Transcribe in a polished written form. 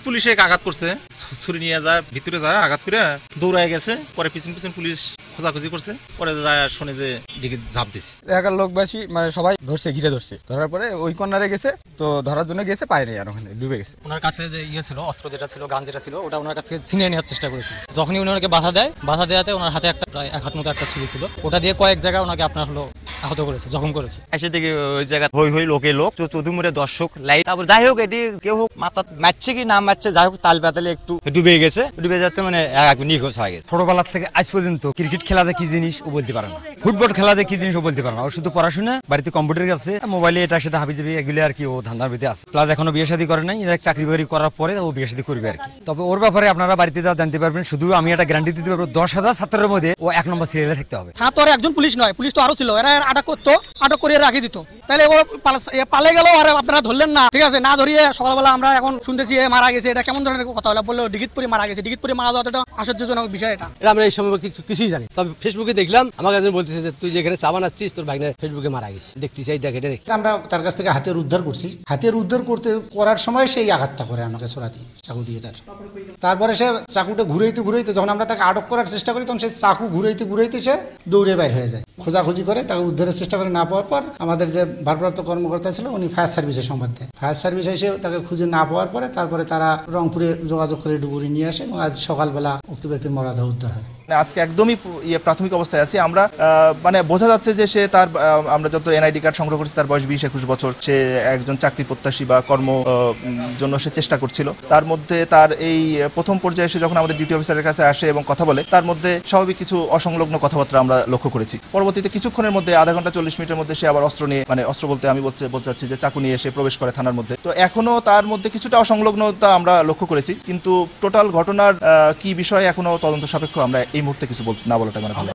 পুলিশে আঘাত করছে, ছুরি নিয়ে যায় ভিতরে যায় আঘাত করে দৌড়ায় গেছে। পরে পিছন পিছন পুলিশ খোঁজাখুঁজি করছে, পরে যায় শুনে যে দিকে ঝাঁপ দিছে। এলাকার লোকবাসী মানে সবাই ধরছে, ঘিরে ধরছে, ধরার পরে ওই কর্নারে গেছে, তো ধরার জন্য গেছে, পায় নাই, আর ওখানে ডুবে গেছে। ওনার কাছে যে ছিল অস্ত্র যেটা ছিল, গান যেটা ছিল, ওটা ওনার কাছ থেকে ছিনিয়ে নেওয়ার চেষ্টা করেছিল। যখনই উনি ওনাকে বাধা দেয়, বাধা দেওয়াতে ওনার হাতে একটা প্রায় 1 হাত মতো একটা ছুরি ছিল, ওটা দিয়ে কয়েক জায়গায় ওনাকে আপনার হলো আহত করেছে, জখম করেছে। এসে থেকে ওই জায়গা হই হই লোকে লোক চৌধুমুরে দর্শক লাইট, তারপর যাই হোক এটি কেউ হোক মাথা মারছে কি না মারছে, যাই হোক তাল পাতালে একটু ডুবে গেছে, ডুবে যাতে মানে নিখোঁজ হয়ে গেছে। ছোটবেলা থেকে আজ পর্যন্ত ক্রিকেট খেলা যে কি জিনিস ও বলতে পারে না, ফুটবল খেলা যে কি জিনিস ও বলতে পারে না। ও শুধু পড়াশোনা, বাড়িতে কম্পিউটার আছে, মোবাইলে এটা সেটা হাবিজাবি এগুলো আর কি ও ধান্দার ভিতরে আছে। প্লাস এখনো বিয়ে শাদী করে নাই, চাকরি বাকরি করার পরে ও বিয়ে শাদী করবে আর কি। তবে ওর ব্যাপারে আপনারা বাড়িতে যা জানতে পারবেন, শুধু আমি একটা গ্যারান্টি দিতে পারবো, 10,000 ছাত্রের মধ্যে ও 1 নম্বর সিরিয়ালে থাকতে হবে। থানা তো আর একজন পুলিশ নয়, পুলিশ তো আরো ছিল, এরা আটক করতো, আটক করে রাখি দিত, তাহলে ও পালে গেল, আর আপনারা ধরলেন না, ঠিক আছে, না ধরিয়ে সকালবেলা আমরা এখন শুনতেছি মারা গেছে। এটা কেমন ধরনের কথা হলো? বললো ডিগিতপুরে মারা গেছে, ডিগিতপুরে মারা যাওয়াটা আশ্চর্যজনক বিষয়। এটা আমরা এই সময় কিছুই জানি, তবে ফেসবুকে দেখলাম আমাকে একজন বলতেছে যে তুই যেখানে চা বানাচ্ছিস তোর ভাগ্নে ফেসবুকে মারা গেছে, দেখতে চাই দেখ এটা। আমরা তার কাছ থেকে হাতের উদ্ধার করছি, হাতের উদ্ধার করার সময় সেই আঘাতটা করে আমাকে ছোড়া দিয়ে, চাকু দিয়ে। তারপরে সে চাকুটা ঘুরাইতে যখন আমরা তাকে আটক করার চেষ্টা করি, তখন সে চাকু ঘুরাইতে সে দৌড়ে বাইর হয়ে যায়। খোঁজাখুঁজি করে তাকে উদ্ধারের চেষ্টা করে, না পাওয়ার পর আমাদের যে ভারপ্রাপ্ত কর্মকর্তা ছিল উনি ফায়ার সার্ভিসে সংবাদ দেয়। ফায়ার সার্ভিস এসে তাকে খুঁজে না পাওয়ার পরে তারপরে তারা রংপুরে যোগাযোগ করে ডুবুরি নিয়ে আসে এবং আজ সকালবেলা উক্ত ব্যক্তির মরদেহ উদ্ধার হয়। আজকে একদমই প্রাথমিক অবস্থায় আছি আমরা, মানে বোঝা যাচ্ছে যে সে তার, আমরা যত এনআইডি কার্ড সংগ্রহ করছি তার বয়স 20-21 বছর। সে একজন চাকরি প্রত্যাশী বা কর্ম জন্য সে চেষ্টা করছিল। তার মধ্যে তার এই প্রথম পর্যায়ে এসে যখন আমাদের ডিউটি অফিসারের কাছে আসে এবং কথা বলে, তার মধ্যে স্বাভাবিক কিছু অসংলগ্ন কথাবার্তা আমরা লক্ষ্য করেছি। পরবর্তীতে কিছুক্ষণের মধ্যে, আধা ঘন্টা 40 মিনিটের মধ্যে সে আবার অস্ত্র নিয়ে, মানে অস্ত্র বলতে আমি বলতে চাচ্ছি যে চাকু নিয়ে এসে প্রবেশ করে থানার মধ্যে। তো এখনো তার মধ্যে কিছুটা অসংলগ্নতা আমরা লক্ষ্য করেছি, কিন্তু টোটাল ঘটনার কি বিষয় এখনো তদন্ত সাপেক্ষ, আমরা এই মুহূর্তে কিছু না বলাটা মানে ভালো।